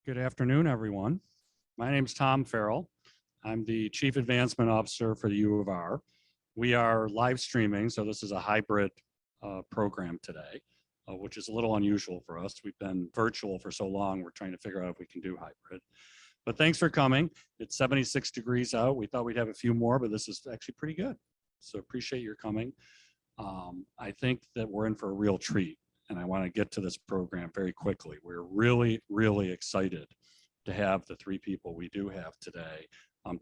Good afternoon, everyone. My name is Tom Farrell. I'm the Chief Advancement Officer for the U of R. We are live streaming, so this is a hybrid program today, which is a little unusual for us. We've been virtual for so long, we're trying to figure out if we can do hybrid. But thanks for coming. It's 76 degrees out. We thought we'd have a few more, but this is actually pretty good. So appreciate your coming. I think that we're in for a real treat, and I want to get to this program very quickly. We're really, really excited to have the three people we do have today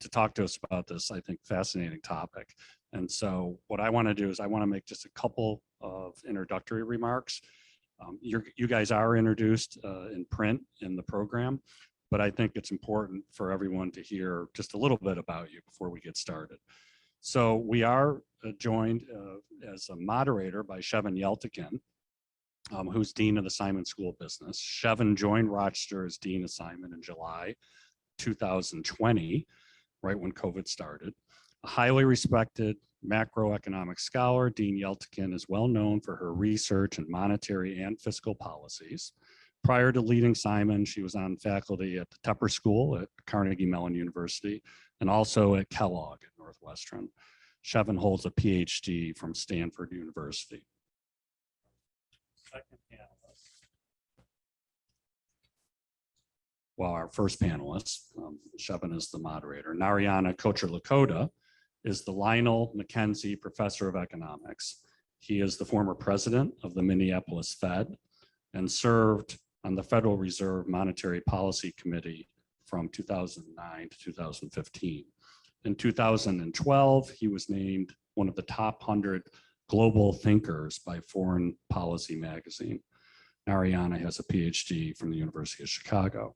to talk to us about this, I think, fascinating topic. And so what I want to do is I want to make just a couple of introductory remarks. You guys are introduced in print in the program, but I think it's important for everyone to hear just a little bit about you before we get started. So we are joined as a moderator by Shevin Yeltikin, who's Dean of the Simon School of Business. Shevin joined Rochester as Dean of Simon in July 2020, right when COVID started. A highly respected macroeconomic scholar, Dean Yeltikin is well known for her research in monetary and fiscal policies. Prior to leading Simon, she was on faculty at the Tepper School at Carnegie Mellon University and also at Kellogg at Northwestern. Shevin holds a PhD from Stanford University. Second panelist. Well, our first panelist, Shevin is the moderator. Narayana Kocher-Lakota is the Lionel McKenzie Professor of Economics. He is the former president of the Minneapolis Fed and served on the Federal Reserve Monetary Policy Committee from 2009 to 2015. In 2012, he was named one of the top 100 global thinkers by Foreign Policy magazine. Narayana has a PhD from the University of Chicago.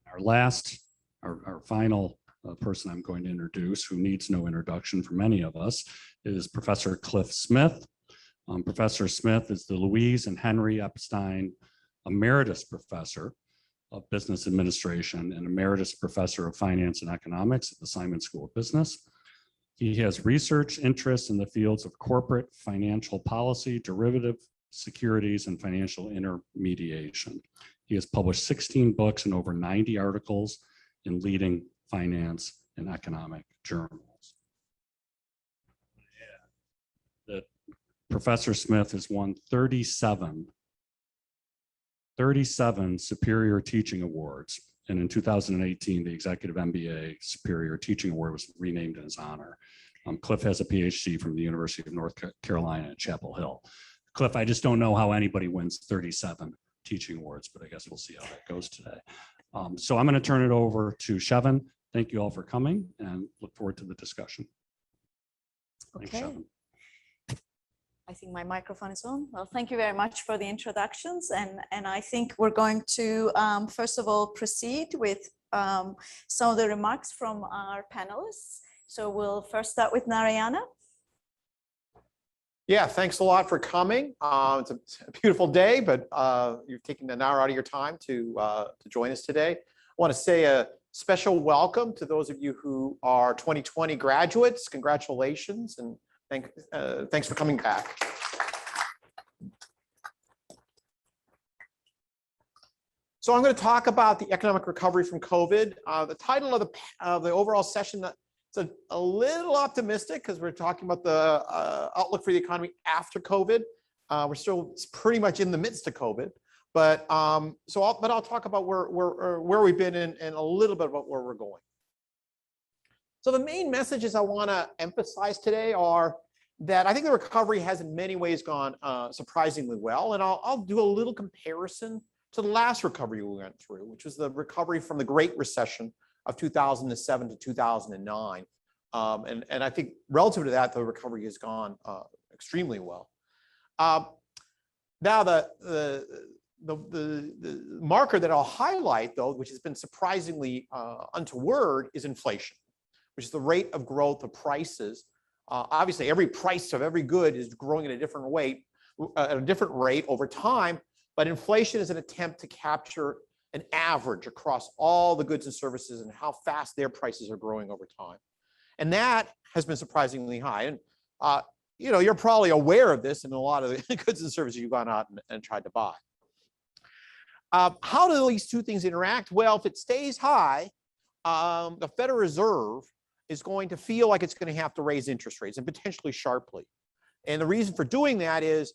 Our final person I'm going to introduce, who needs no introduction from any of us, is Professor Cliff Smith. Professor Smith is the Louise and Henry Epstein Emeritus Professor of Business Administration and Emeritus Professor of Finance and Economics at the Simon School of Business. He has research interests in the fields of corporate financial policy, derivative securities, and financial intermediation. He has published 16 books and over 90 articles in leading finance and economic journals. That Professor Smith has won 37 Superior Teaching Awards. And in 2018, the Executive MBA Superior Teaching Award was renamed in his honor. Cliff has a PhD from the University of North Carolina at Chapel Hill. Cliff, I just don't know how anybody wins 37 teaching awards, but I guess we'll see how that goes today. So I'm going to turn it over to Shevin. Thank you all for coming and look forward to the discussion. Thanks, Okay. Shevin. I think my microphone is on. Well, thank you very much for the introductions. And I think we're going to, first of all, proceed with some of the remarks from our panelists. So we'll first start with Narayana. Yeah, thanks a lot for coming. It's a beautiful day, but you've taken an hour out of your time to join us today. I want to say a special welcome to those of you who are 2020 graduates. Congratulations, and thanks for coming back. So I'm going to talk about the economic recovery from COVID. The title of the overall session, it's a little optimistic because we're talking about the outlook for the economy after COVID. We're still pretty much in the midst of COVID, but I'll talk about where we've been and a little bit about where we're going. So the main messages I want to emphasize today are that I think the recovery has in many ways gone surprisingly well, and I'll do a little comparison to the last recovery we went through, which was the recovery from the Great Recession of 2007 to 2009. And I think relative to that, the recovery has gone extremely well. Now, the marker that I'll highlight, though, which has been surprisingly untoward, is inflation, which is the rate of growth of prices. Obviously, every price of every good is growing at a different rate over time, but inflation is an attempt to capture an average across all the goods and services and how fast their prices are growing over time. And that has been surprisingly high. And you're probably aware of this in a lot of the goods and services you've gone out and tried to buy. How do these two things interact? Well, if it stays high, the Federal Reserve is going to feel like it's going to have to raise interest rates, and potentially sharply. And the reason for doing that is,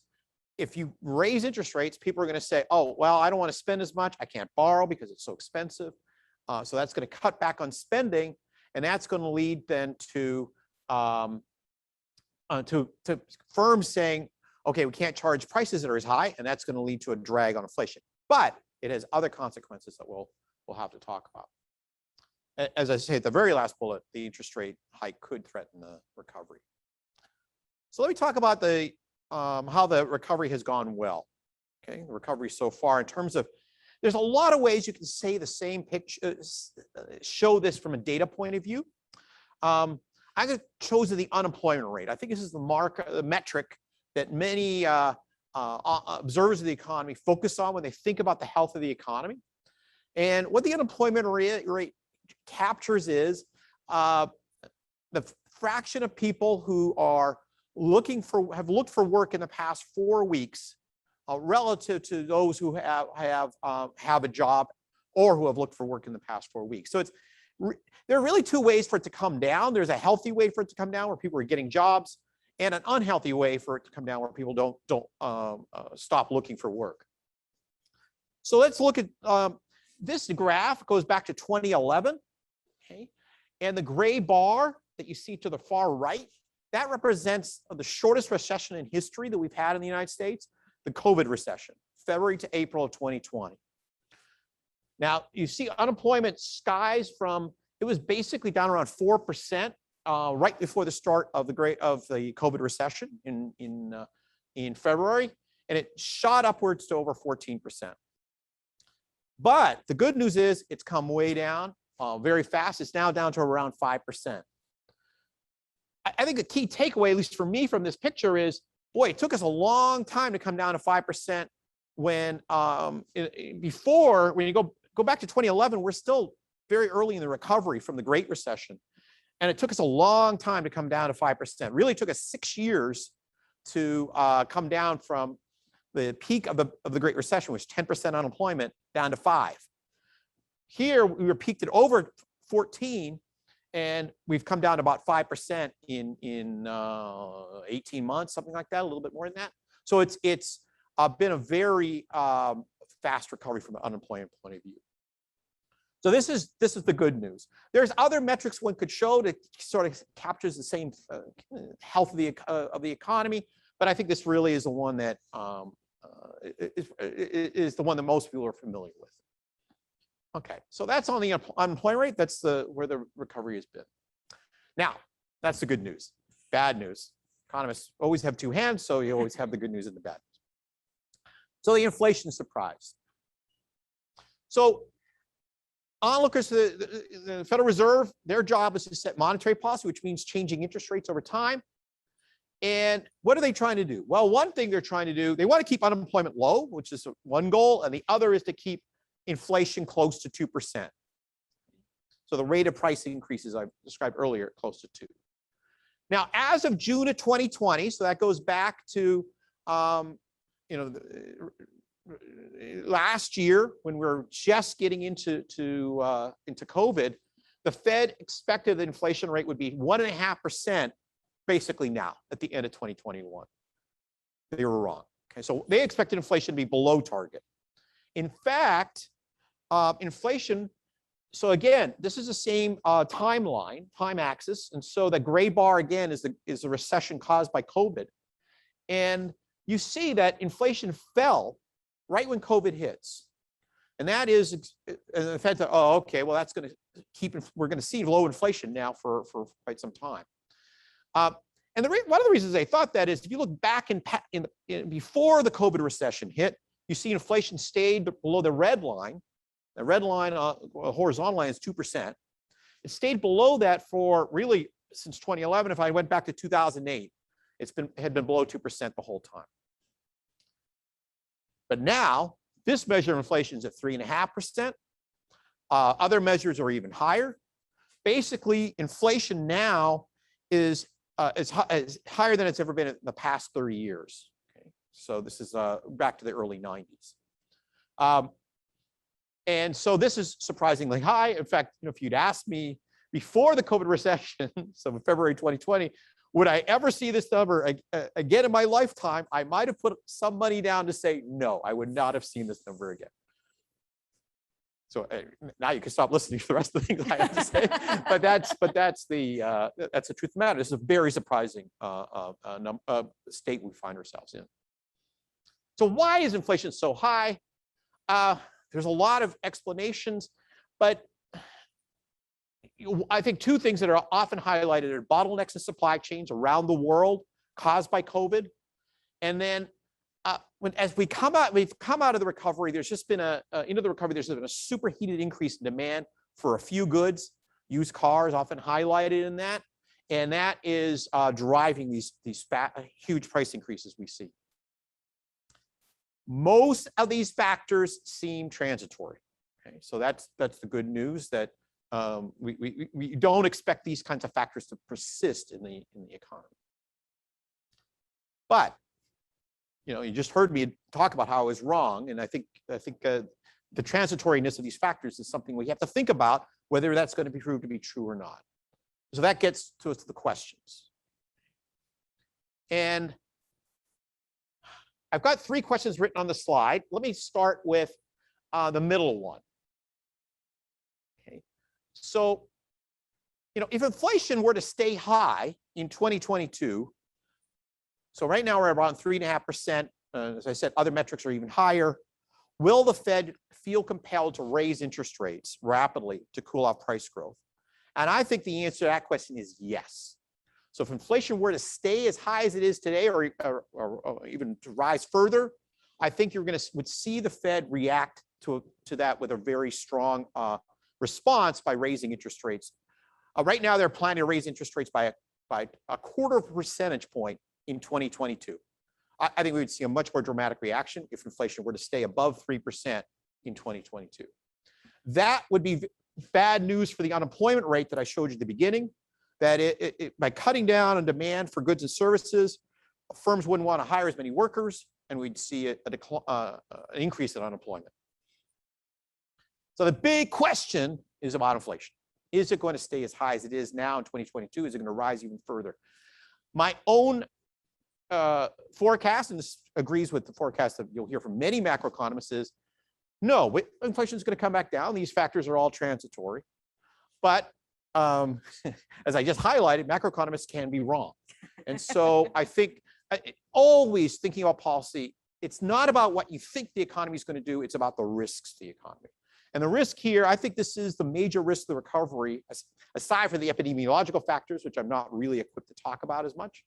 if you raise interest rates, people are going to say, oh, well, I don't want to spend as much. I can't borrow because it's so expensive. So that's going to cut back on spending. And that's going to lead then to firms saying, okay, we can't charge prices that are as high. And that's going to lead to a drag on inflation. But it has other consequences that we'll have to talk about. As I say at the very last bullet, the interest rate hike could threaten the recovery. So let me talk about how the recovery has gone well. Okay, the recovery so far in terms of, there's a lot of ways you can say the same picture, show this from a data point of view. I chose the unemployment rate. I think this is the metric that many observers of the economy focus on when they think about the health of the economy. And what the unemployment rate captures is the fraction of people who are have looked for work in the past 4 weeks relative to those who have a job or who have looked for work in the past 4 weeks. So there are really two ways for it to come down. There's a healthy way for it to come down where people are getting jobs, and an unhealthy way for it to come down where people don't stop looking for work. So let's look at this graph. Goes back to 2011, okay? And the gray bar that you see to the far right, that represents the shortest recession in history that we've had in the United States, the COVID recession, February to April of 2020. Now, you see unemployment skies from, it was basically down around 4% right before the start of the COVID recession in February, and it shot upwards to over 14%. But the good news is it's come way down very fast. It's now down to around 5%. I think the key takeaway, at least for me from this picture, is, boy, it took us a long time to come down to 5% when when you go back to 2011, we're still very early in the recovery from the Great Recession. And it took us a long time to come down to 5%. It really took us 6 years to come down from the peak of the Great Recession, which was 10% unemployment, down to 5. Here, we were peaked at over 14, and we've come down to about 5% in 18 months, something like that, a little bit more than that. So it's been a very fast recovery from an unemployment point of view. So this is the good news. There's other metrics one could show that sort of captures the same health of the economy, but I think this really is the one that is the one that most people are familiar with. Okay, so that's on the unemployment rate. That's where the recovery has been. Now, that's the good news. Bad news. Economists always have two hands, so you always have the good news and the bad news. So the inflation surprise. So onlookers to the Federal Reserve, their job is to set monetary policy, which means changing interest rates over time. And what are they trying to do? Well, one thing they're trying to do, they want to keep unemployment low, which is one goal, and the other is to keep inflation close to 2%. So the rate of price increases I described earlier, close to 2. Now, as of June of 2020, so that goes back to last year when we were just getting into COVID, the Fed expected the inflation rate would be 1.5% basically now at the end of 2021. They were wrong. Okay, so they expected inflation to be below target. In fact, inflation, so again, this is the same timeline, time axis. And so the gray bar again is the recession caused by COVID. And you see that inflation fell right when COVID hits. And that is, the Fed said, oh, okay, well, that's going to keep, we're going to see low inflation now for quite some time. And one of the reasons they thought that is if you look back before the COVID recession hit, you see inflation stayed below the red line. The red line, horizontal line is 2%. It stayed below that for really since 2011. If I went back to 2008, had been below 2% the whole time. But now this measure of inflation is at 3.5%. Other measures are even higher. Basically, inflation now is higher than it's ever been in the past 30 years. Okay? So this is back to the early 90s. And so this is surprisingly high. In fact, if you'd asked me before the COVID recession, so in February 2020, would I ever see this number again in my lifetime? I might have put some money down to say, no, I would not have seen this number again. So now you can stop listening to the rest of the things I have to say. but that's the truth of the matter. This is a very surprising state we find ourselves in. So why is inflation so high? There's a lot of explanations, but I think two things that are often highlighted are bottlenecks in supply chains around the world caused by COVID. And then as we've come out of the recovery, there's just been into the recovery, there's been a superheated increase in demand for a few goods. Used cars often highlighted in that. And that is driving these huge price increases we see. Most of these factors seem transitory. Okay, so that's the good news, that we don't expect these kinds of factors to persist in the economy. But you just heard me talk about how I was wrong, and I think the transitoriness of these factors is something we have to think about, whether that's going to be proved to be true or not. So that gets to the questions. And I've got 3 questions written on the slide. Let me start with the middle one. Okay, so if inflation were to stay high in 2022, so right now we're around 3.5%. As I said, other metrics are even higher. Will the Fed feel compelled to raise interest rates rapidly to cool off price growth? And I think the answer to that question is yes. So if inflation were to stay as high as it is today, or even to rise further, I think you're would see the Fed react to that with a very strong response by raising interest rates. Right now, they're planning to raise interest rates by a quarter of a percentage point in 2022. I think we would see a much more dramatic reaction if inflation were to stay above 3% in 2022. That would be bad news for the unemployment rate that I showed you at the beginning. That by cutting down on demand for goods and services, firms wouldn't want to hire as many workers, and we'd see an increase in unemployment. So the big question is about inflation. Is it going to stay as high as it is now in 2022? Is it going to rise even further? My own forecast, and this agrees with the forecast that you'll hear from many macroeconomists, is no, inflation is going to come back down. These factors are all transitory. But as I just highlighted, macroeconomists can be wrong. And so I think always thinking about policy, it's not about what you think the economy is going to do, it's about the risks to the economy. And the risk here, I think this is the major risk of the recovery, aside from the epidemiological factors, which I'm not really equipped to talk about as much.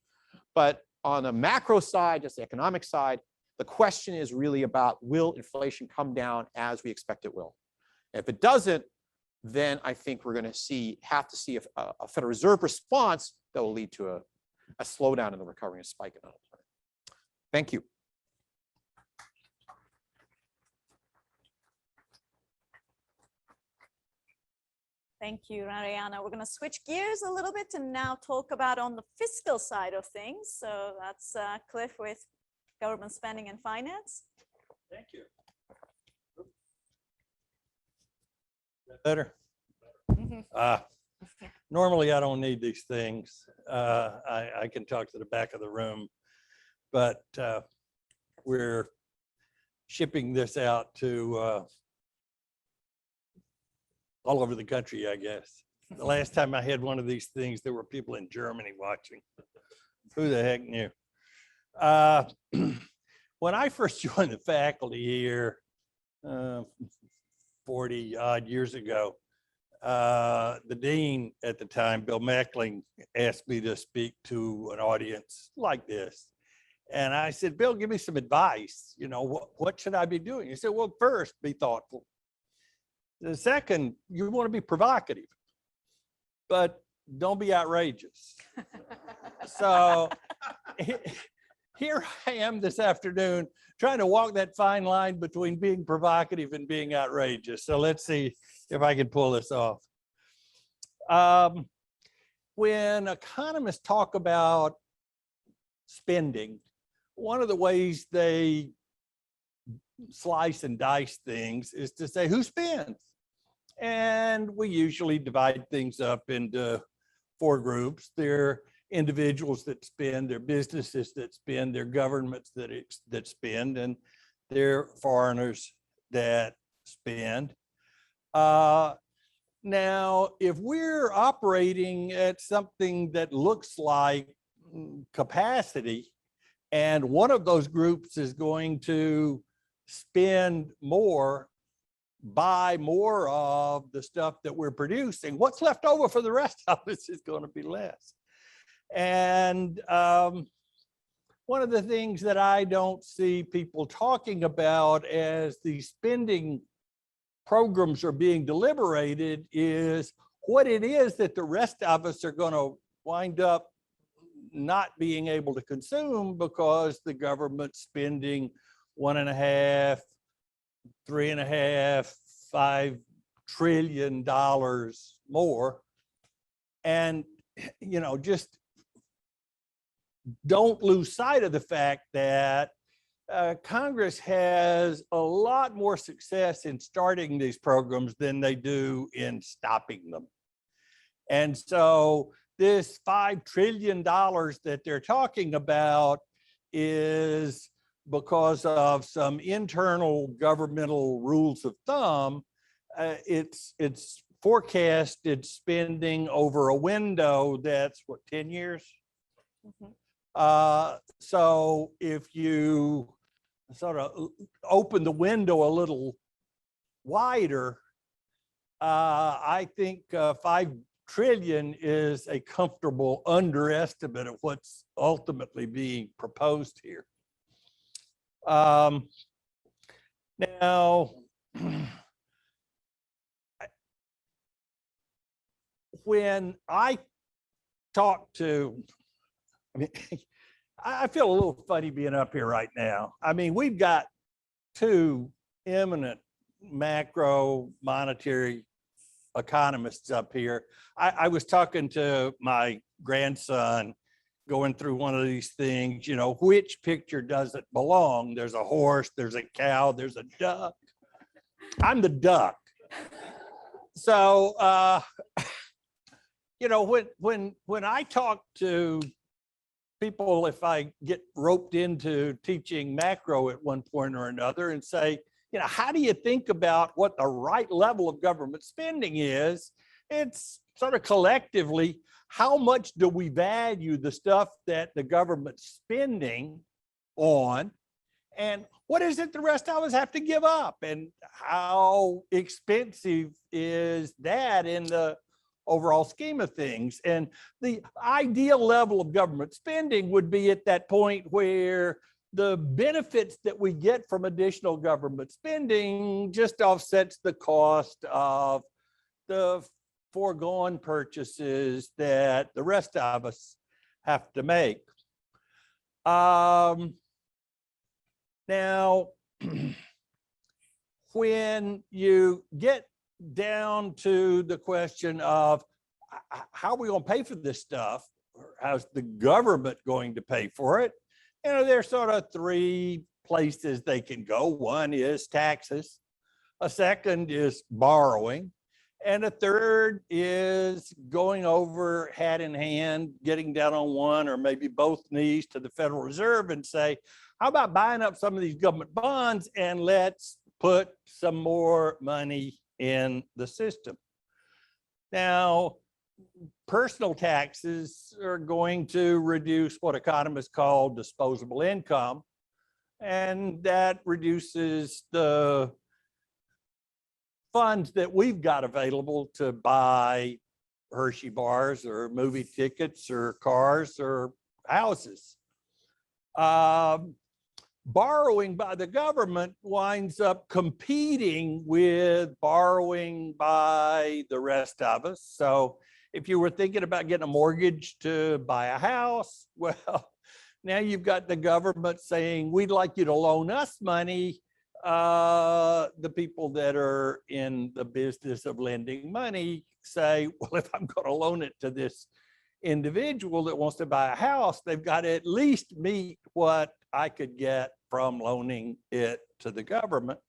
But on the macro side, just the economic side, the question is really about, will inflation come down as we expect it will? If it doesn't, then I think we're going to have to see a Federal Reserve response that will lead to a slowdown in the recovery and a spike in unemployment. Thank you. Thank you, Mariana. We're going to switch gears a little bit and now talk about on the fiscal side of things. So that's Cliff with government spending and finance. Thank you. Better. Normally, I don't need these things. I can talk to the back of the room, but we're shipping this out to all over the country, I guess. The last time I had one of these things, there were people in Germany watching. Who the heck knew? When I first joined the faculty here 40 odd years ago, the dean at the time, Bill Mackling, asked me to speak to an audience like this. And I said, Bill, give me some advice. What should I be doing? He said, well, first, be thoughtful. The second, you want to be provocative, but don't be outrageous. So here I am this afternoon trying to walk that fine line between being provocative and being outrageous. So let's see if I can pull this off. When economists talk about spending, one of the ways they slice and dice things is to say who spends. And we usually divide things up into 4 groups. There are individuals that spend, there are businesses that spend, there are governments that spend, and there are foreigners that spend. Now, if we're operating at something that looks like capacity, and one of those groups is going to spend more, buy more of the stuff that we're producing, what's left over for the rest of us is going to be less. And one of the things that I don't see people talking about as the spending programs are being deliberated is what it is that the rest of us are going to wind up not being able to consume because the government's spending $1.5, $3.5, $5 trillion more. And, you know, just don't lose sight of the fact that Congress has a lot more success in starting these programs than they do in stopping them. And so this $5 trillion that they're talking about is because of some internal governmental rules of thumb. It's forecasted spending over a window that's what, 10 years? Mhm. So if you sort of open the window a little wider, I think 5 trillion is a comfortable underestimate of what's ultimately being proposed here. Now, when I talk to, I mean, I feel a little funny being up here right now. I mean, we've got 2 eminent macro monetary economists up here. I was talking to my grandson going through one of these things, you know, which picture does it belong? There's a horse, there's a cow, there's a duck. I'm the duck. So, you know, when I talk to people, if I get roped into teaching macro at one point or another and say, you know, how do you think about what the right level of government spending is? It's sort of collectively, how much do we value the stuff that the government's spending on? And what is it the rest of us have to give up? And how expensive is that in the overall scheme of things? And the ideal level of government spending would be at that point where the benefits that we get from additional government spending just offsets the cost of the foregone purchases that the rest of us have to make. Now, when you get down to the question of how are we going to pay for this stuff, or how's the government going to pay for it, you know, there's sort of 3 places they can go. One is taxes, a second is borrowing, and a third is going over hat in hand, getting down on one or maybe both knees to the Federal Reserve and say, how about buying up some of these government bonds and let's put some more money in the system. Now, personal taxes are going to reduce what economists call disposable income, and that reduces the funds that we've got available to buy Hershey bars or movie tickets or cars or houses. Borrowing by the government winds up competing with borrowing by the rest of us. So if you were thinking about getting a mortgage to buy a house, well, now you've got the government saying, we'd like you to loan us money. The people that are in the business of lending money say, well, if I'm going to loan it to this individual that wants to buy a house, they've got to at least meet what I could get from loaning it to the government.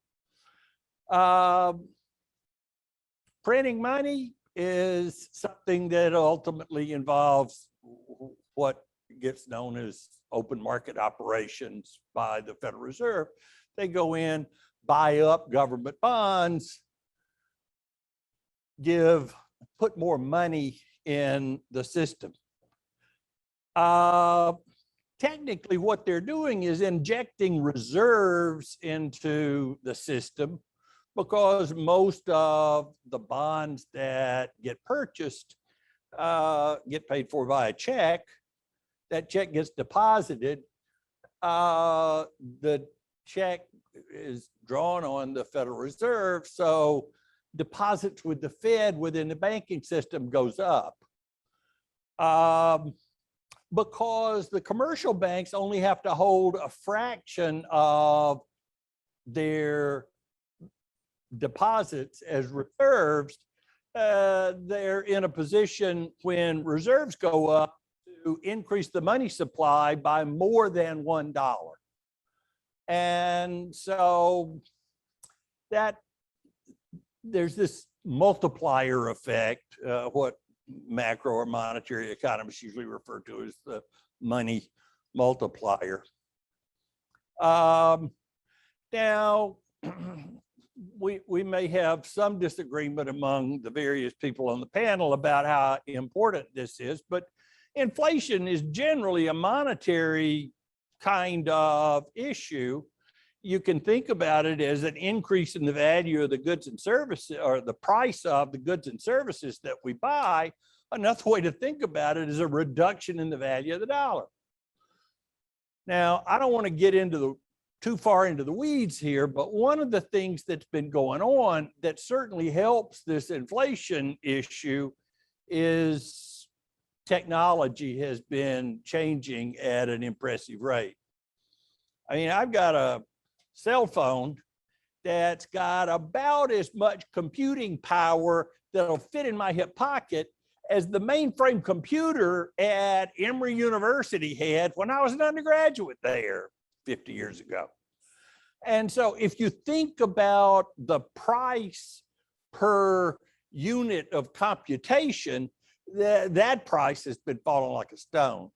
Printing money is something that ultimately involves what gets known as open market operations by the Federal Reserve. They go in, buy up government bonds, put more money in the system. Technically, what they're doing is injecting reserves into the system, because most of the bonds that get purchased get paid for by a check. That check gets deposited. The check is drawn on the Federal Reserve, so deposits with the Fed within the banking system goes up. Because the commercial banks only have to hold a fraction of their deposits as reserves, they're in a position when reserves go up to increase the money supply by more than $1. And so that there's this multiplier effect, what macro or monetary economists usually refer to as the money multiplier. Now, we may have some disagreement among the various people on the panel about how important this is, but inflation is generally a monetary kind of issue. You can think about it as an increase in the value of the goods and services, or the price of the goods and services that we buy. Another way to think about it is a reduction in the value of the dollar. Now, I don't want to get into too far into the weeds here, but one of the things that's been going on that certainly helps this inflation issue is technology has been changing at an impressive rate. I mean, I've got a cell phone that's got about as much computing power that'll fit in my hip pocket as the mainframe computer at Emory University had when I was an undergraduate there 50 years ago. And so if you think about the price per unit of computation, that price has been falling like a stone.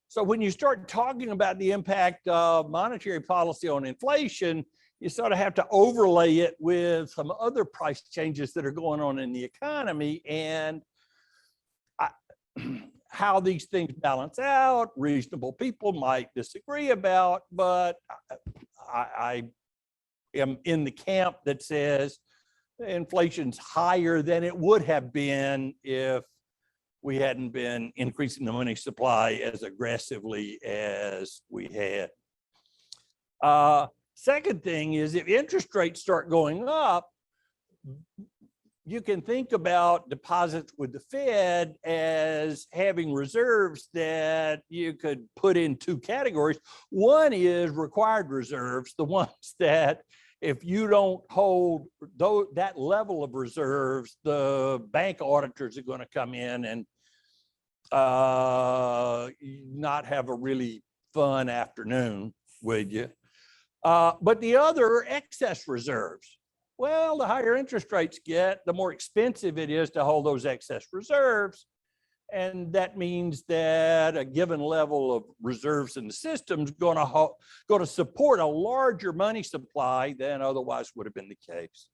So when you start talking about the impact of monetary policy on inflation, you sort of have to overlay it with some other price changes that are going on in the economy, and how these things balance out, reasonable people might disagree about, but I am in the camp that says inflation's higher than it would have been if we hadn't been increasing the money supply as aggressively as we had. Second thing is, if interest rates start going up, you can think about deposits with the Fed as having reserves that you could put in two categories. One is required reserves, the ones that if you don't hold that level of reserves, the bank auditors are going to come in and not have a really fun afternoon with you. But the other are excess reserves. Well, the higher interest rates get, the more expensive it is to hold those excess reserves. And that means that a given level of reserves in the system is going to support a larger money supply than otherwise would have been the case.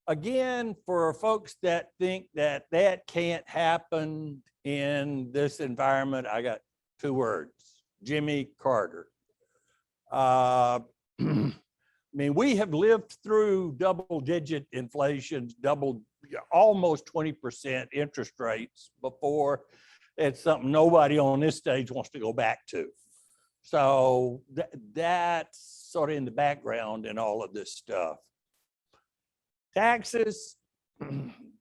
Again, for folks that think that that can't happen in this environment, I got two words: Jimmy Carter. I mean, we have lived through double-digit inflation, almost 20% interest rates before. It's something nobody on this stage wants to go back to. So that's sort of in the background in all of this stuff. Taxes.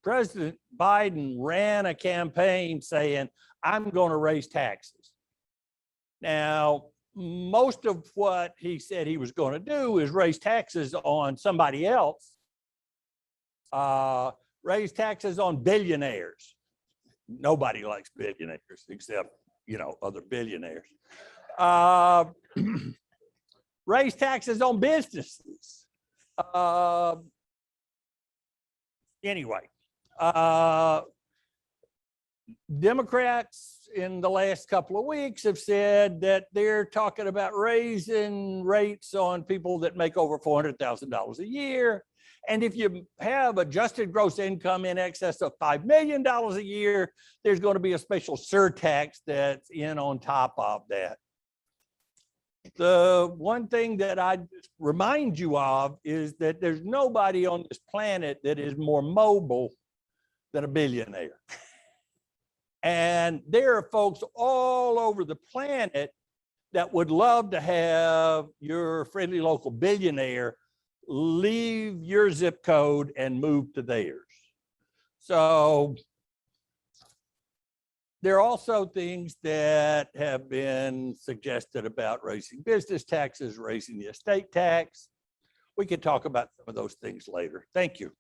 President Biden ran a campaign saying, I'm going to raise taxes. Now, most of what he said he was going to do is raise taxes on somebody else, raise taxes on billionaires. Nobody likes billionaires except other billionaires. Raise taxes on businesses. Anyway, Democrats in the last couple of weeks have said that they're talking about raising rates on people that make over $400,000 a year. And if you have adjusted gross income in excess of $5 million a year, there's going to be a special surtax that's in on top of that. The one thing that I remind you of is that there's nobody on this planet that is more mobile than a billionaire. And there are folks all over the planet that would love to have your friendly local billionaire leave your zip code and move to theirs. So there are also things that have been suggested about raising business taxes, raising the estate tax. We could talk about some of those things later. Thank you.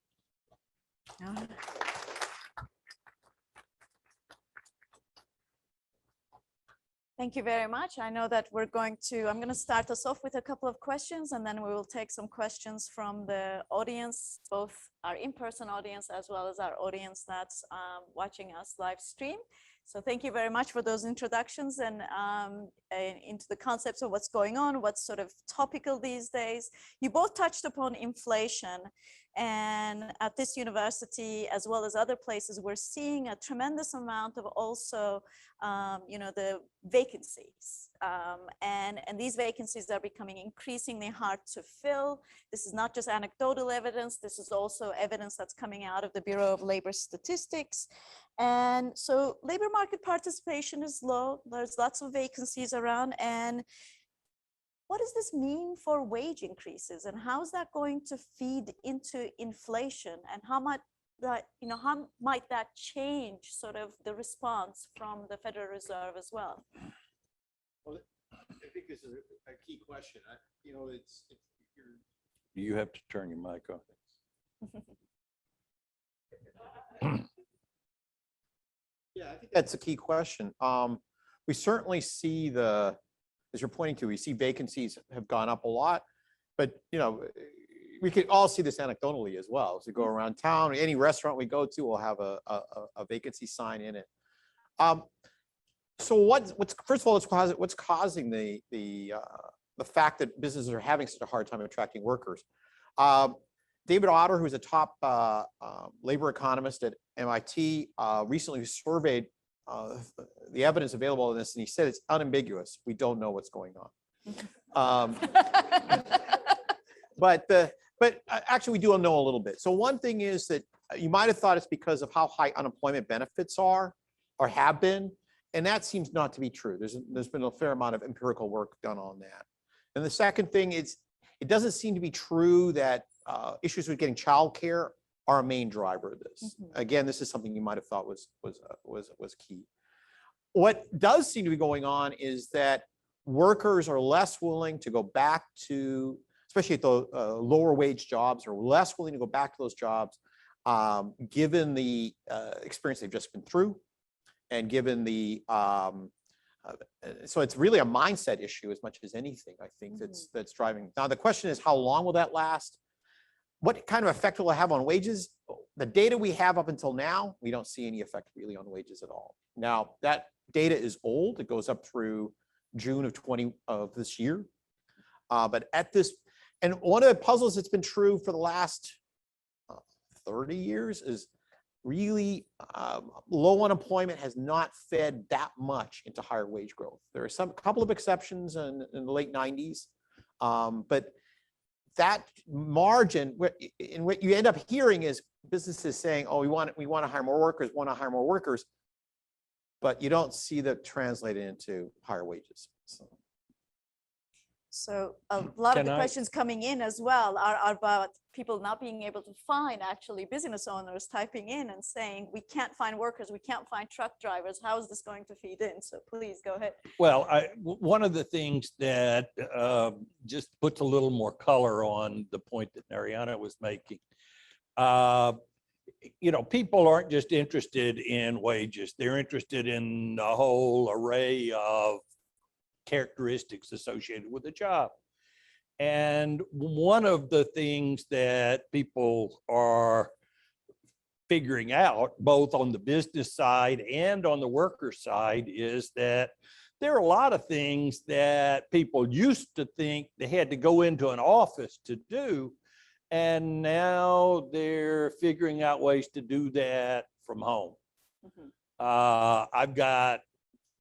Thank you very much. I know that I'm going to start us off with a couple of questions, and then we will take some questions from the audience, both our in-person audience as well as our audience that's watching us live stream. So thank you very much for those introductions and into the concepts of what's going on, what's sort of topical these days. You both touched upon inflation, and at this university, as well as other places, we're seeing a tremendous amount of also, the vacancies. And these vacancies are becoming increasingly hard to fill. This is not just anecdotal evidence. This is also evidence that's coming out of the Bureau of Labor Statistics. And so labor market participation is low. There's lots of vacancies around. And what does this mean for wage increases? And how is that going to feed into inflation? And how might that change sort of the response from the Federal Reserve as well? Well, I think this is a key question. You have to turn your mic off. Yeah, I think that's a key question. We certainly see as you're pointing to, we see vacancies have gone up a lot, but we could all see this anecdotally as well. As we go around town, any restaurant we go to will have a vacancy sign in it. So what's first of all, what's causing the fact that businesses are having such a hard time attracting workers? David Otter, who's a top labor economist at MIT, recently surveyed the evidence available in this, and he said it's unambiguous. We don't know what's going on. But actually, we do know a little bit. So one thing is that you might have thought it's because of how high unemployment benefits are or have been, and that seems not to be true. There's been a fair amount of empirical work done on that. And the second thing is, it doesn't seem to be true that issues with getting childcare are a main driver of this. Mm-hmm. Again, this is something you might have thought was key. What does seem to be going on is that workers are less willing to go back to, especially at the lower wage jobs, are less willing to go back to those jobs, given the experience they've just been through, and given the so it's really a mindset issue as much as anything. I think that's driving. Now the question is, how long will that last? What kind of effect will it have on wages? The data we have up until now, we don't see any effect really on wages at all. Now that data is old; it goes up through June of this year. But at this, and one of the puzzles that's been true for the last 30 years is really low unemployment has not fed that much into higher wage growth. There are a couple of exceptions in the late 90s, but that margin, and what you end up hearing is businesses saying, "Oh, we want to hire more workers," but you don't see that translated into higher wages. So a lot of the questions coming in as well are about people not being able to find actually business owners typing in and saying, we can't find workers, we can't find truck drivers. How is this going to feed in? So please go ahead. Well, one of the things that just puts a little more color on the point that Mariana was making, you know, people aren't just interested in wages. They're interested in a whole array of characteristics associated with the job. And one of the things that people are figuring out, both on the business side and on the worker side, is that there are a lot of things that people used to think they had to go into an office to do. And now they're figuring out ways to do that from home. I've got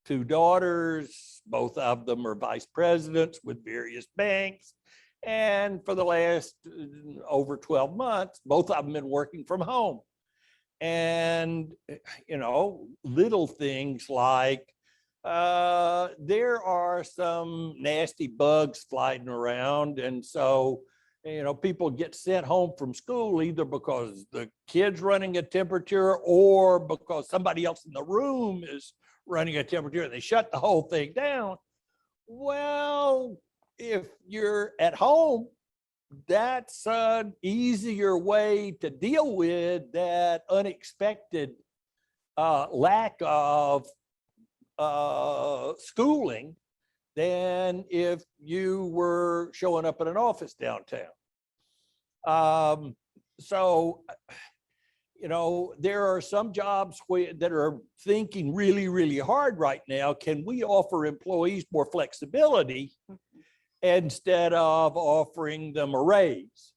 2 daughters, both of them are vice presidents with various banks. And for the last over 12 months, both of them been working from home. And, you know, little things like there are some nasty bugs flying around. And so, you know, people get sent home from school either because the kid's running a temperature or because somebody else in the room is running a temperature and they shut the whole thing down. Well, if you're at home, that's an easier way to deal with that unexpected lack of schooling than if you were showing up at an office downtown. So, you know, there are some jobs that are thinking really, really hard right now. Can we offer employees more flexibility instead of offering them a raise?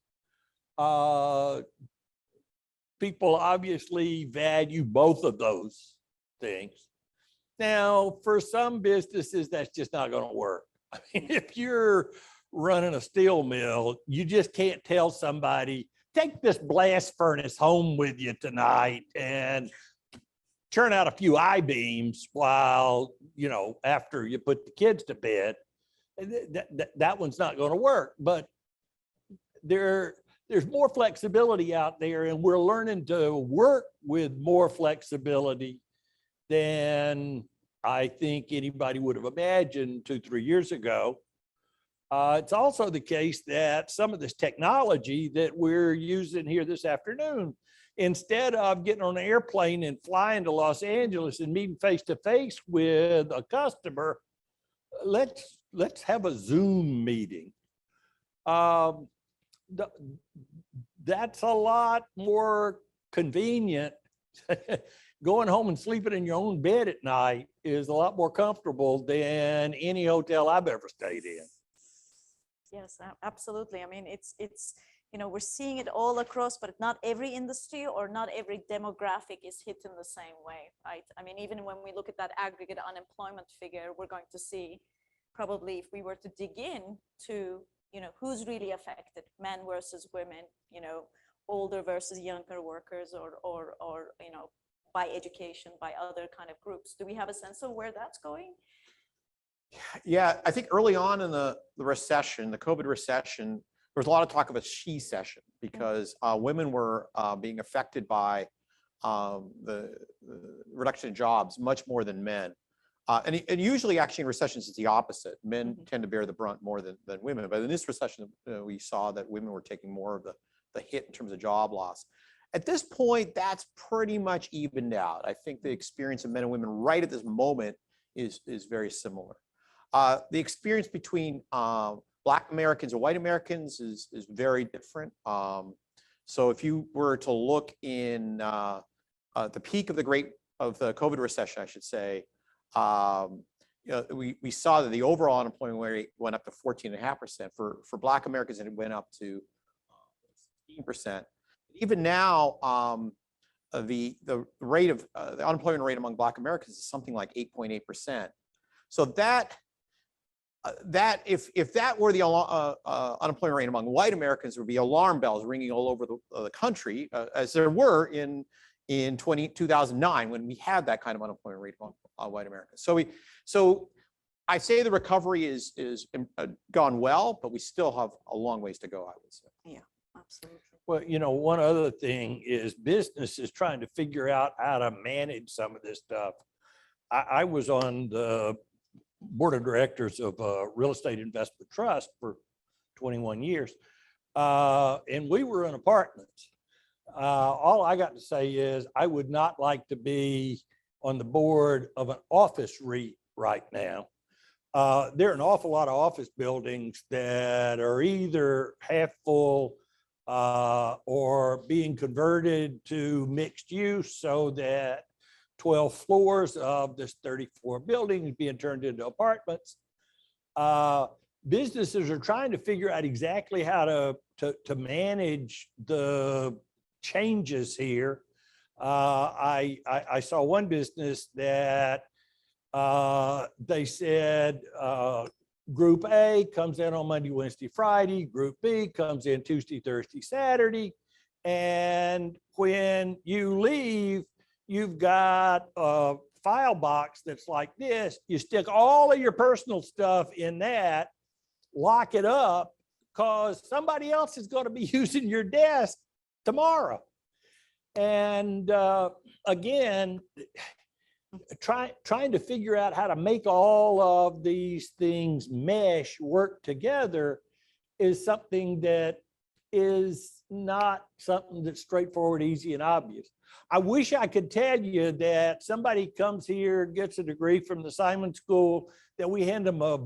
People obviously value both of those things. Now, for some businesses, that's just not going to work. I mean, if you're running a steel mill, you just can't tell somebody, take this blast furnace home with you tonight and turn out a few I-beams while, you know, after you put the kids to bed. That one's not going to work. But there's more flexibility out there, and we're learning to work with more flexibility than I think anybody would have imagined 2-3 years ago. It's also the case that some of this technology that we're using here this afternoon, instead of getting on an airplane and flying to Los Angeles and meeting face to face with a customer, let's have a Zoom meeting. That's a lot more convenient. Going home and sleeping in your own bed at night is a lot more comfortable than any hotel I've ever stayed in. Yes, absolutely. I mean, it's you know, we're seeing it all across, but not every industry or not every demographic is hit in the same way, right? I mean, even when we look at that aggregate unemployment figure, we're going to see probably, if we were to dig in to, you know, who's really affected, men versus women, you know, older versus younger workers, or you know, by education, by other kind of groups. Do we have a sense of where that's going? Yeah, I think early on in the recession, the COVID recession, there was a lot of talk of a she-cession because women were being affected by the reduction in jobs much more than men. And usually actually in recessions, it's the opposite. Men tend to bear the brunt more than women. But in this recession, we saw that women were taking more of the hit in terms of job loss. At this point, that's pretty much evened out. I think the experience of men and women right at this moment is very similar. The experience between Black Americans and white Americans is very different. So if you were to look in the peak of the COVID recession, I should say, you know, we saw that the overall unemployment rate went up to 14.5%. For Black Americans, and it went up to 16%. Even now, the rate of the unemployment rate among Black Americans is something like 8.8%. So that if that were the unemployment rate among white Americans, there would be alarm bells ringing all over the country, as there were in 2009 when we had that kind of unemployment rate among white Americans. So I say the recovery is gone well, but we still have a long ways to go, I would say. Yeah, absolutely. Well, you know, one other thing is business is trying to figure out how to manage some of this stuff. I was on the board of directors of a real estate investment trust for 21 years. And we were in apartments. All I got to say is I would not like to be on the board of an office REIT right now. There are an awful lot of office buildings that are either half full or being converted to mixed use so that 12 floors of this 34 buildings being turned into apartments. Businesses are trying to figure out exactly how to manage the changes here. I saw one business that they said Group A comes in on Monday, Wednesday, Friday. Group B comes in Tuesday, Thursday, Saturday. And when you leave, you've got a file box that's like this. You stick all of your personal stuff in that, lock it up, because somebody else is going to be using your desk tomorrow. And again, trying to figure out how to make all of these things mesh, work together, is something that is not something that's straightforward, easy, and obvious. I wish I could tell you that somebody comes here, gets a degree from the Simon School, that we hand them a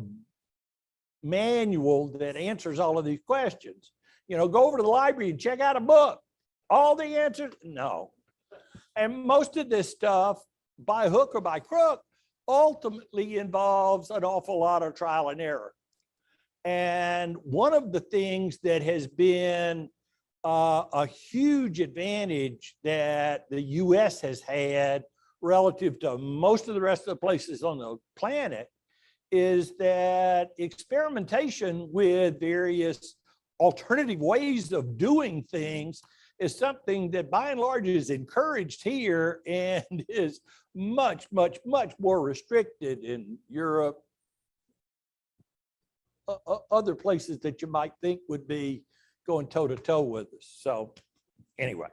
manual that answers all of these questions. You know, go over to the library and check out a book. All the answers, no. And most of this stuff, by hook or by crook, ultimately involves an awful lot of trial and error. And one of the things that has been a huge advantage that the US has had relative to most of the rest of the places on the planet is that experimentation with various alternative ways of doing things is something that by and large is encouraged here and is much, much, much more restricted in Europe, other places that you might think would be going toe to toe with us. So anyway.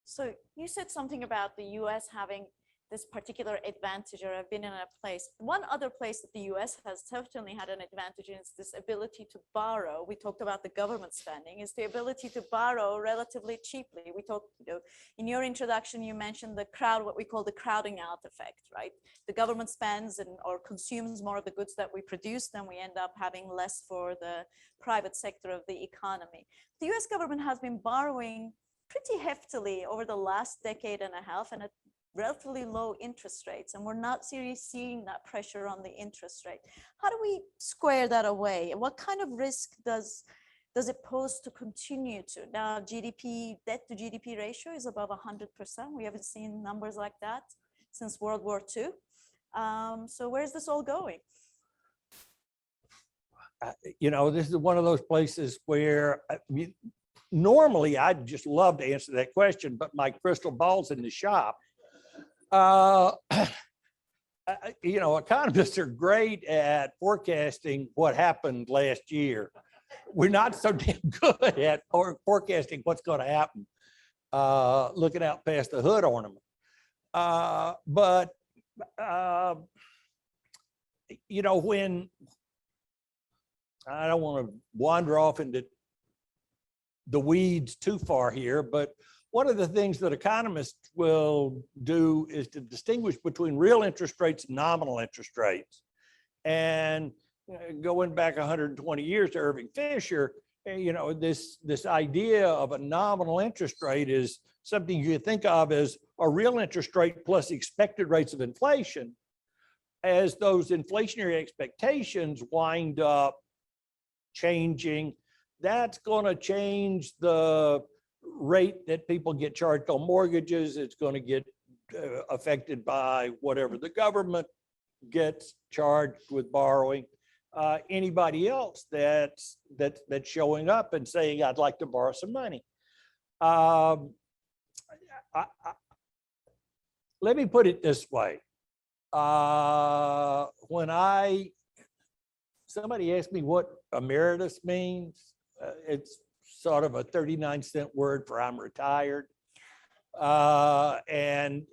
So you said something about the US having this particular advantage, or I've been in a place. One other place that the US has certainly had an advantage is this ability to borrow. We talked about the government spending, is the ability to borrow relatively cheaply. We talked, you know, in your introduction, you mentioned the crowd, what we call the crowding out effect, right? The government spends or consumes more of the goods that we produce, then we end up having less for the private sector of the economy. The US government has been borrowing pretty heftily over the last decade and a half, and at relatively low interest rates, and we're not seriously seeing that pressure on the interest rate. How do we square that away? And what kind of risk does it pose to continue to? Now, GDP, debt to GDP ratio is above 100%. We haven't seen numbers like that since World War II. So where's this all going? You know, this is one of those places where normally I'd just love to answer that question, but my crystal ball's in the shop. You know, economists are great at forecasting what happened last year. We're not so damn good at forecasting what's going to happen, looking out past the hood ornament. But you know, when I don't want to wander off into the weeds too far here, but one of the things that economists will do is to distinguish between real interest rates and nominal interest rates. And going back 120 years to Irving Fisher, you know, this idea of a nominal interest rate is something you think of as a real interest rate plus expected rates of inflation. As those inflationary expectations wind up changing, that's going to change the rate that people get charged on mortgages. It's going to get affected by whatever the government gets charged with borrowing. Anybody else that's showing up and saying, I'd like to borrow some money. Let me put it this way. When somebody asked me what emeritus means, it's sort of a 39-cent word for I'm retired. And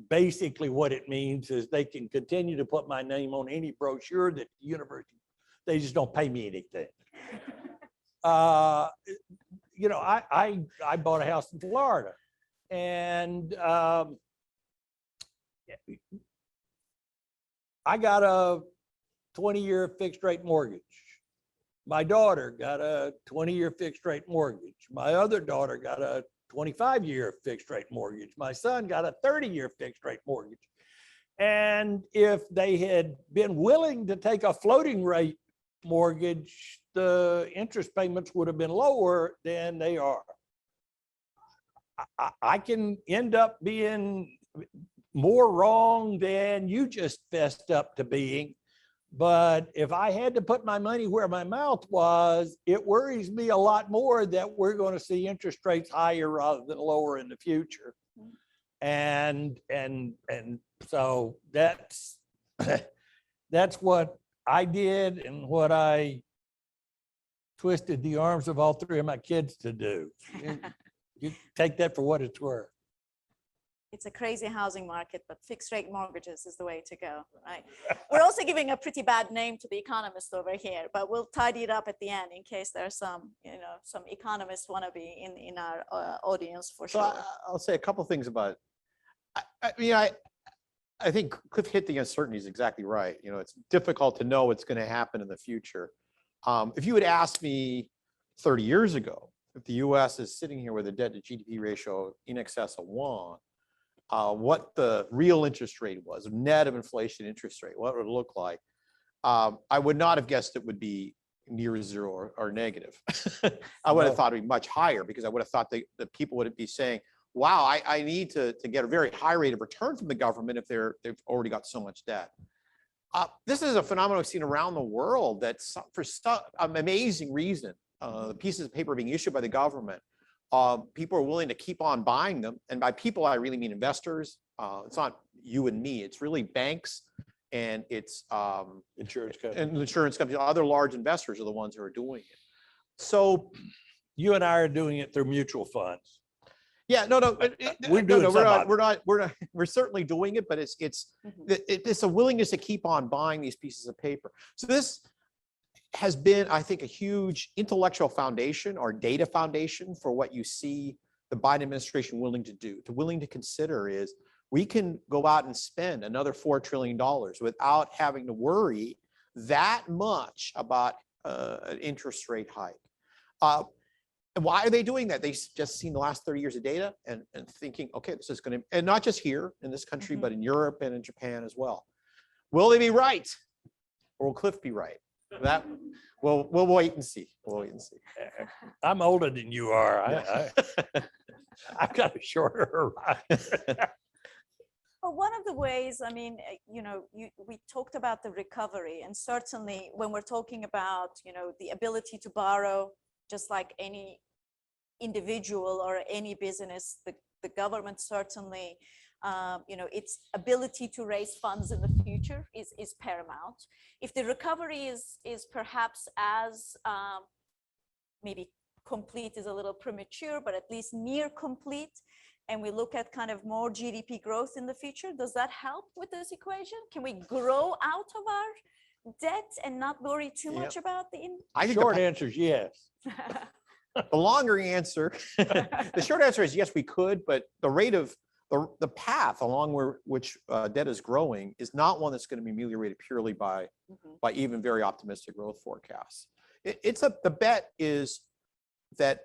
basically what it means is they can continue to put my name on any brochure that the university, they just don't pay me anything. you know, I bought a house in Florida, and I got a 20-year fixed rate mortgage. My daughter got a 20-year fixed rate mortgage. My other daughter got a 25-year fixed rate mortgage. My son got a 30-year fixed rate mortgage. And if they had been willing to take a floating rate mortgage, the interest payments would have been lower than they are. I can end up being more wrong than you just fessed up to being. But if I had to put my money where my mouth was, it worries me a lot more that we're going to see interest rates higher rather than lower in the future. And so that's what I did and what I twisted the arms of all three of my kids to do. You take that for what it's worth. It's a crazy housing market, but fixed rate mortgages is the way to go, right? We're also giving a pretty bad name to the economists over here, but we'll tidy it up at the end in case there's some, some economists want to be in our audience for So sure. I'll say a couple things about it. I think Cliff hit the uncertainties exactly right. It's difficult to know what's going to happen in the future. If you had asked me 30 years ago, if the US is sitting here with a debt to GDP ratio in excess of 1, what the real interest rate was, net of inflation interest rate, what it would look like, I would not have guessed it would be near zero or negative. I would have thought it'd be much higher, because I would have thought that people would be saying, wow, I need to get a very high rate of return from the government if they've already got so much debt. This is a phenomenon we've seen around the world that for some amazing reason, the pieces of paper being issued by the government, people are willing to keep on buying them. And by people, I really mean investors. It's not you and me. It's really banks, and it's Insurance company. and insurance companies. Other large investors are the ones who are doing it. So You and I are doing it through mutual funds. yeah, no, We're doing we're certainly doing it, but it's a willingness to keep on buying these pieces of paper. So this has been, I think, a huge intellectual foundation or data foundation for what you see the Biden administration willing to do, willing to consider is we can go out and spend another $4 trillion without having to worry that much about an interest rate hike. And why are they doing that? They've just seen the last 30 years of data and thinking, okay, this is going to, and not just here in this country, but in Europe and in Japan as well. Will they be right? Or will Cliff be right? That we'll wait and see. We'll wait and see. I'm older than you are. I've got a shorter horizon. Well, one of the ways, I mean, we talked about the recovery, and certainly when we're talking about, the ability to borrow, just like any individual or any business, the government certainly, its ability to raise funds in the future is paramount. If the recovery is perhaps as maybe complete is a little premature, but at least near complete, and we look at kind of more GDP growth in the future, does that help with this equation? Can we grow out of our debt and not worry too much about the I think short answer is yes. the longer answer, the short answer is yes, we could, but the rate of the path along which debt is growing is not one that's going to be ameliorated purely by even very optimistic growth forecasts. The bet is that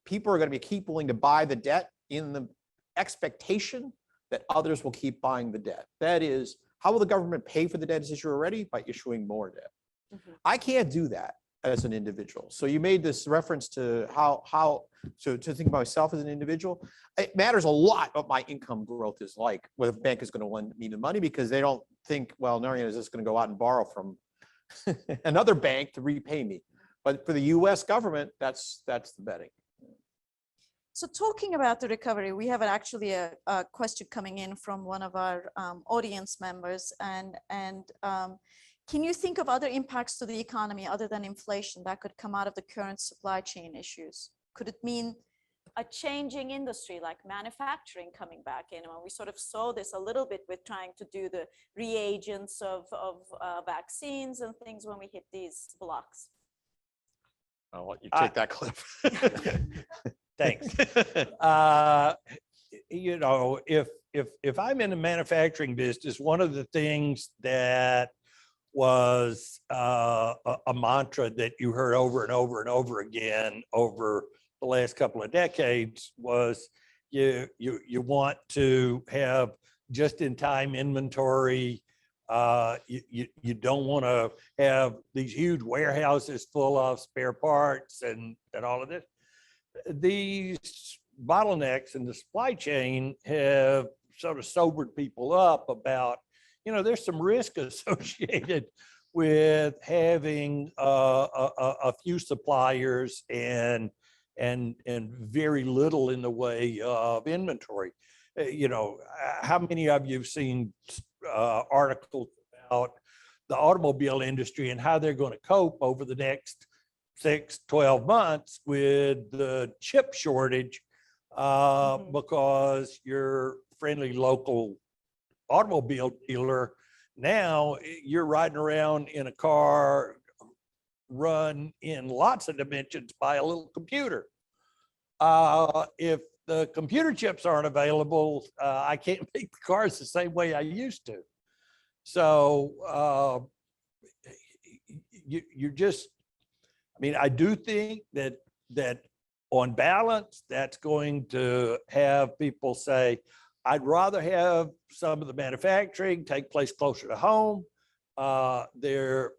people are going to keep willing to buy the debt in the expectation that others will keep buying the debt. That is, how will the government pay for the debt it's issued already? By issuing more debt. I can't do that as an individual. So you made this reference to how to think about myself as an individual. It matters a lot what my income growth is like, whether the bank is going to lend me the money, because they don't think, well, Narian is just going to go out and borrow from another bank to repay me. But for the US government, that's the betting. So talking about the recovery, we have actually a question coming in from one of our audience members, and can you think of other impacts to the economy other than inflation that could come out of the current supply chain issues? Could it mean a changing industry like manufacturing coming back in? Well, we sort of saw this a little bit with trying to do the reagents of vaccines and things when we hit these blocks. I'll let you I- take that clip. Thanks. You know, if I'm in the manufacturing business, one of the things that was a mantra that you heard over and over and over again over the last couple of decades was you want to have just-in-time inventory. You don't want to have these huge warehouses full of spare parts and all of this. These bottlenecks in the supply chain have sort of sobered people up about, you know, there's some risk associated with having a few suppliers and very little in the way of inventory. You know, how many of you have seen articles about the automobile industry and how they're going to cope over the next 6-12 months with the chip shortage because your friendly local automobile dealer, now you're riding around in a car run in lots of dimensions by a little computer. If the computer chips aren't available, I can't make the cars the same way I used to. So you're just, I mean, I do think that on balance, that's going to have people say, I'd rather have some of the manufacturing take place closer to home. There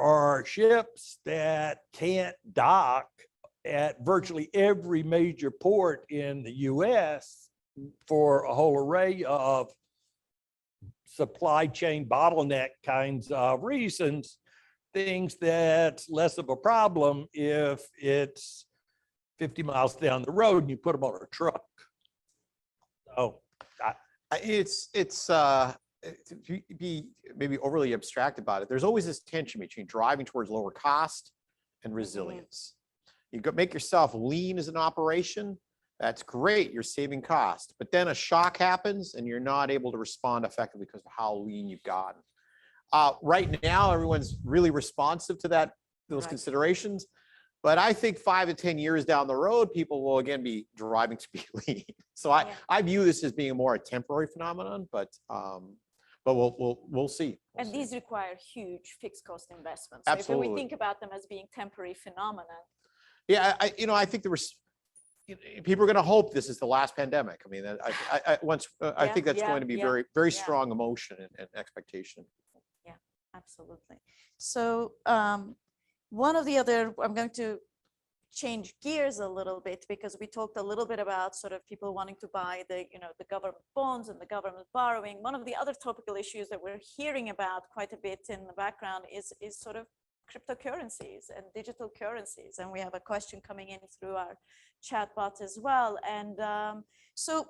are ships that can't dock at virtually every major port in the US for a whole array of supply chain bottleneck kinds of reasons, things that's less of a problem if it's 50 miles down the road and you put them on a truck. So It's to be maybe overly abstract about it. There's always this tension between driving towards lower cost and resilience. You make yourself lean as an operation. That's great. You're saving cost, but then a shock happens and you're not able to respond effectively because of how lean you've gotten. Right now, everyone's really responsive to those considerations. But I think 5 to 10 years down the road, people will again be driving to be lean. So I view this as being more a temporary phenomenon, but we'll see. And these require huge fixed cost investments. Absolutely. So if we think about them as being temporary phenomena. Yeah, I think people are going to hope this is the last pandemic. I mean, I think that's going to be very, very strong emotion and expectation. Yeah, absolutely. So one of the other, I'm going to change gears a little bit because we talked a little bit about sort of people wanting to buy the government bonds and the government borrowing. One of the other topical issues that we're hearing about quite a bit in the background is sort of cryptocurrencies and digital currencies. And we have a question coming in through our chat bot as well. And so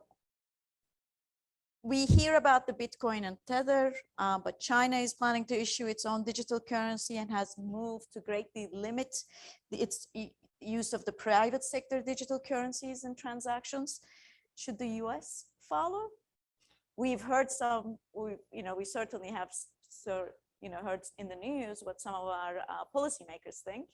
we hear about the Bitcoin and Tether, but China is planning to issue its own digital currency and has moved to greatly limit its use of the private sector digital currencies and transactions. Should the US follow? We've heard we certainly have heard in the news what some of our policymakers think.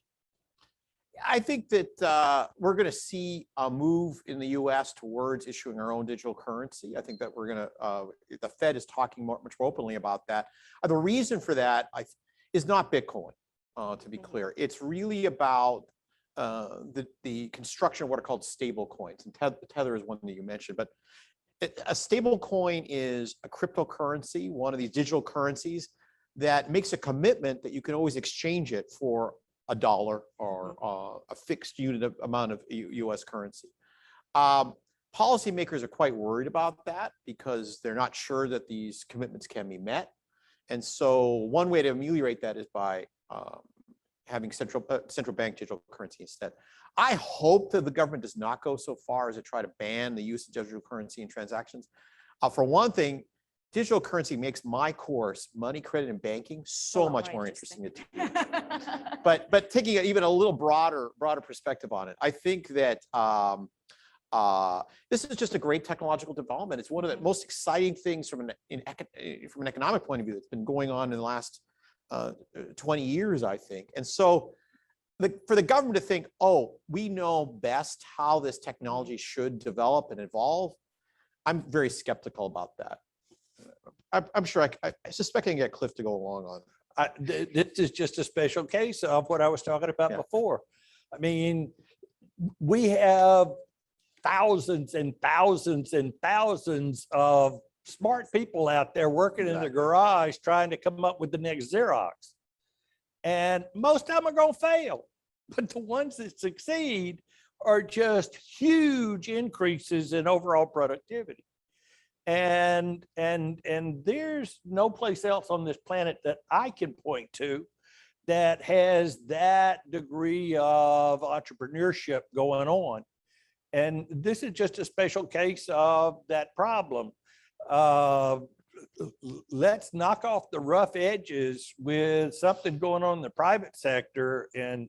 I think that we're going to see a move in the U.S. towards issuing our own digital currency. I think that we're going to, the Fed is talking much more openly about that. The reason for that is not Bitcoin, to be clear. It's really about the construction of what are called stable coins. And Tether is one that you mentioned, but a stable coin is a cryptocurrency, one of these digital currencies that makes a commitment that you can always exchange it for $1 or a fixed unit amount of U.S. currency. Policymakers are quite worried about that because they're not sure that these commitments can be met. And so one way to ameliorate that is by having central bank digital currency instead. I hope that the government does not go so far as to try to ban the use of digital currency in transactions. For one thing, digital currency makes my course, money, credit, and banking, so much more interesting to teach. But taking even a little broader perspective on it, I think that this is just a great technological development. It's one of the most exciting things from an economic point of view that's been going on in the last 20 years, I think. And so for the government to think, oh, we know best how this technology should develop and evolve, I'm very skeptical about that. I'm sure I suspect I can get Cliff to go along on. This is just a special case of what I was talking about before. I mean, we have thousands and thousands and thousands of smart people out there working in the garage trying to come up with the next Xerox. And most of them are going to fail. But the ones that succeed are just huge increases in overall productivity. And there's no place else on this planet that I can point to that has that degree of entrepreneurship going on. And this is just a special case of that problem. Let's knock off the rough edges with something going on in the private sector. And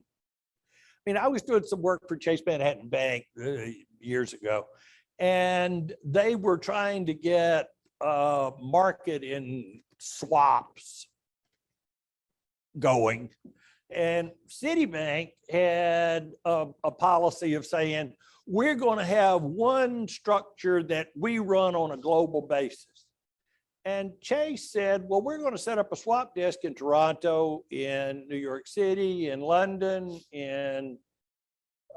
I mean, I was doing some work for Chase Manhattan Bank years ago, and they were trying to get a market in swaps going. And Citibank had a policy of saying, we're going to have one structure that we run on a global basis. And Chase said, well, we're going to set up a swap desk in Toronto, in New York City, in London, in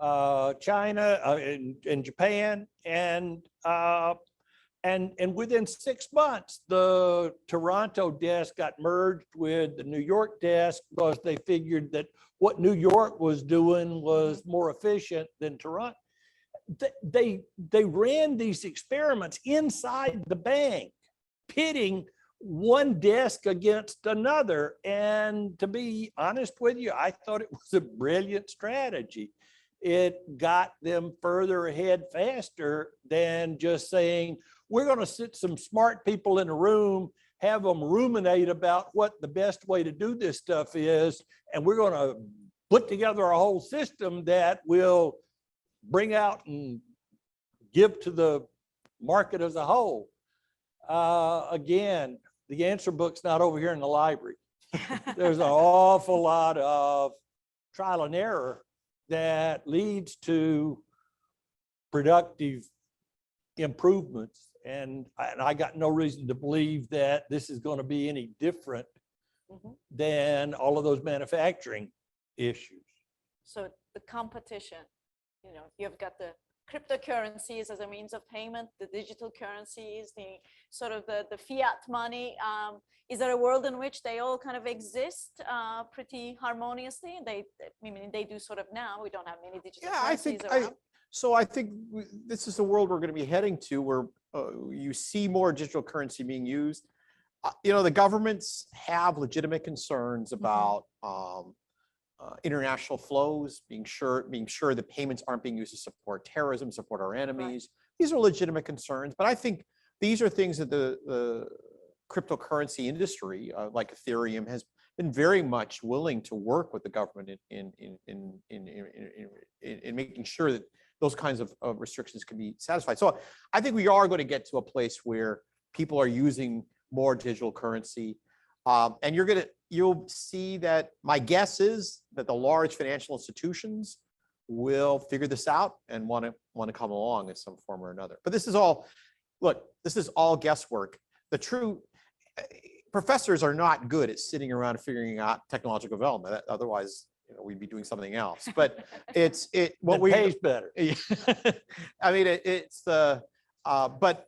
China, in Japan. And within 6 months, the Toronto desk got merged with the New York desk because they figured that what New York was doing was more efficient than Toronto. They ran these experiments inside the bank, pitting one desk against another. And to be honest with you, I thought it was a brilliant strategy. It got them further ahead faster than just saying, we're going to sit some smart people in a room, have them ruminate about what the best way to do this stuff is, and we're going to put together a whole system that will bring out and give to the market as a whole. Again, the answer book's not over here in the library. There's an awful lot of trial and error that leads to productive improvements. And I got no reason to believe that this is going to be any different than all of those manufacturing issues. So the competition, you know, you've got the cryptocurrencies as a means of payment, the digital currencies, the sort of the fiat money. Is there a world in which they all kind of exist pretty harmoniously? I mean, they do sort of now. We don't have many digital currencies around. I think this is the world we're going to be heading to, where you see more digital currency being used. You know, the governments have legitimate concerns about international flows, being sure that payments aren't being used to support terrorism, support our enemies. Right. These are legitimate concerns, but I think these are things that the cryptocurrency industry, like Ethereum, has been very much willing to work with the government in making sure that those kinds of restrictions can be satisfied. So I think we are going to get to a place where people are using more digital currency. And you'll see that, my guess is that the large financial institutions will figure this out and want to come along in some form or another. But this is all guesswork. The true professors are not good at sitting around figuring out technological development. Otherwise, you know, we'd be doing something else. But what we pays better. I mean, but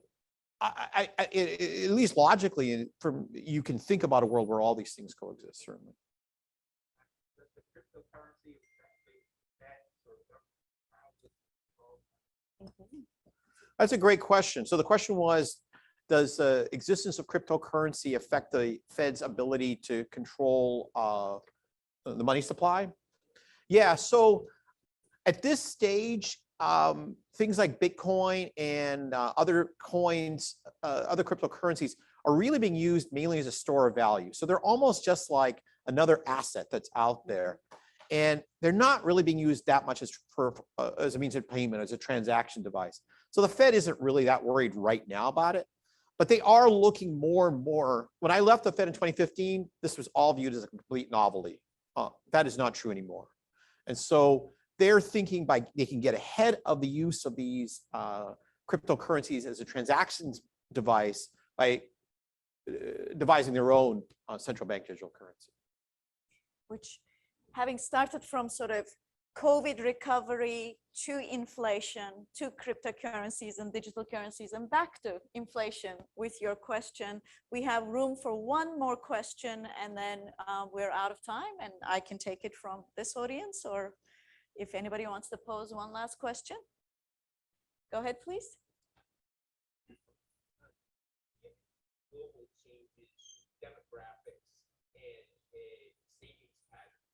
at least logically, you can think about a world where all these things coexist, certainly. That's a great question. So the question was, does the existence of cryptocurrency affect the Fed's ability to control the money supply? Yeah, so at this stage, things like Bitcoin and other coins, other cryptocurrencies are really being used mainly as a store of value. So they're almost just like another asset that's out there. And they're not really being used that much as a means of payment, as a transaction device. So the Fed isn't really that worried right now about it, but they are looking more and more. When I left the Fed in 2015, this was all viewed as a complete novelty. That is not true anymore. And so they're thinking they can get ahead of the use of these cryptocurrencies as a transactions device by devising their own central bank digital currency. Which, having started from sort of COVID recovery to inflation to cryptocurrencies and digital currencies and back to inflation with your question, we have room for one more question and then we're out of time, and I can take it from this audience, or if anybody wants to pose one last question. Go ahead, please. Global changes, demographics, and savings patterns.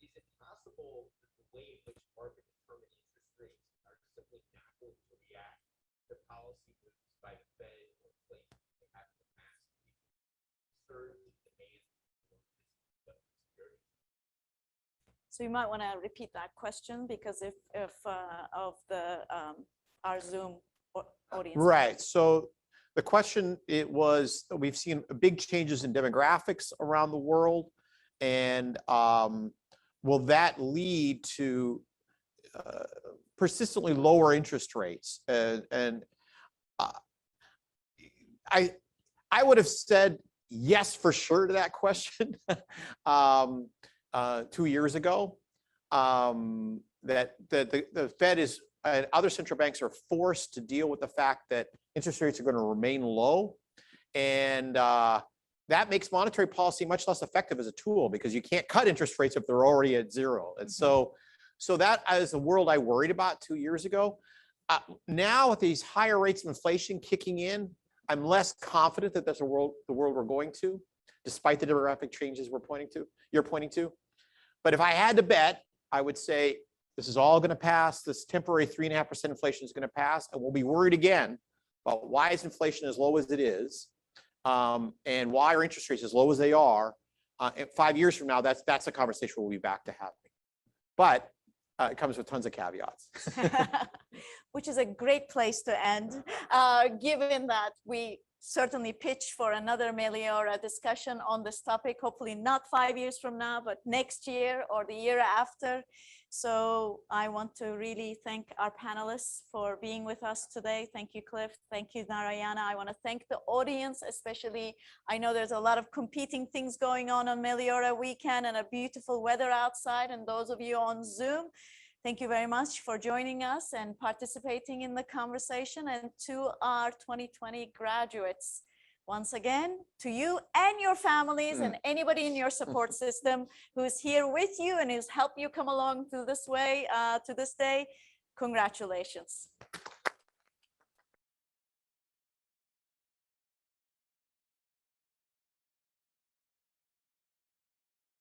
Is it possible that the way in which market determined interest rates are simply not going to react to policy moves by the Fed or inflation to have the capacity to surge in demand for securities? So you might want to repeat that question, because if of the our Zoom audience. Right. So the question, it was, we've seen big changes in demographics around the world, and will that lead to persistently lower interest rates? And I would have said yes for sure to that question 2 years ago. That the Fed is and other central banks are forced to deal with the fact that interest rates are going to remain low, and that makes monetary policy much less effective as a tool, because you can't cut interest rates if they're already at zero. And so that is the world I worried about 2 years ago. Now with these higher rates of inflation kicking in, I'm less confident that that's the world we're going to, despite the demographic changes you're pointing to. But if I had to bet, I would say this is all going to pass. This temporary 3.5% inflation is going to pass, and we'll be worried again about why is inflation as low as it is, and why are interest rates as low as they are. And 5 years from now, that's a conversation we'll be back to having. But it comes with tons of caveats. Which is a great place to end, given that we certainly pitch for another Meliora discussion on this topic, hopefully not 5 years from now, but next year or the year after. So I want to really thank our panelists for being with us today. Thank you, Cliff. Thank you, Narayana. I want to thank the audience, especially. I know there's a lot of competing things going on Meliora weekend and a beautiful weather outside. And those of you on Zoom, thank you very much for joining us and participating in the conversation. And to our 2020 graduates, once again, to you and your families and anybody in your support system who's here with you and who's helped you come along through this way, to this day, congratulations.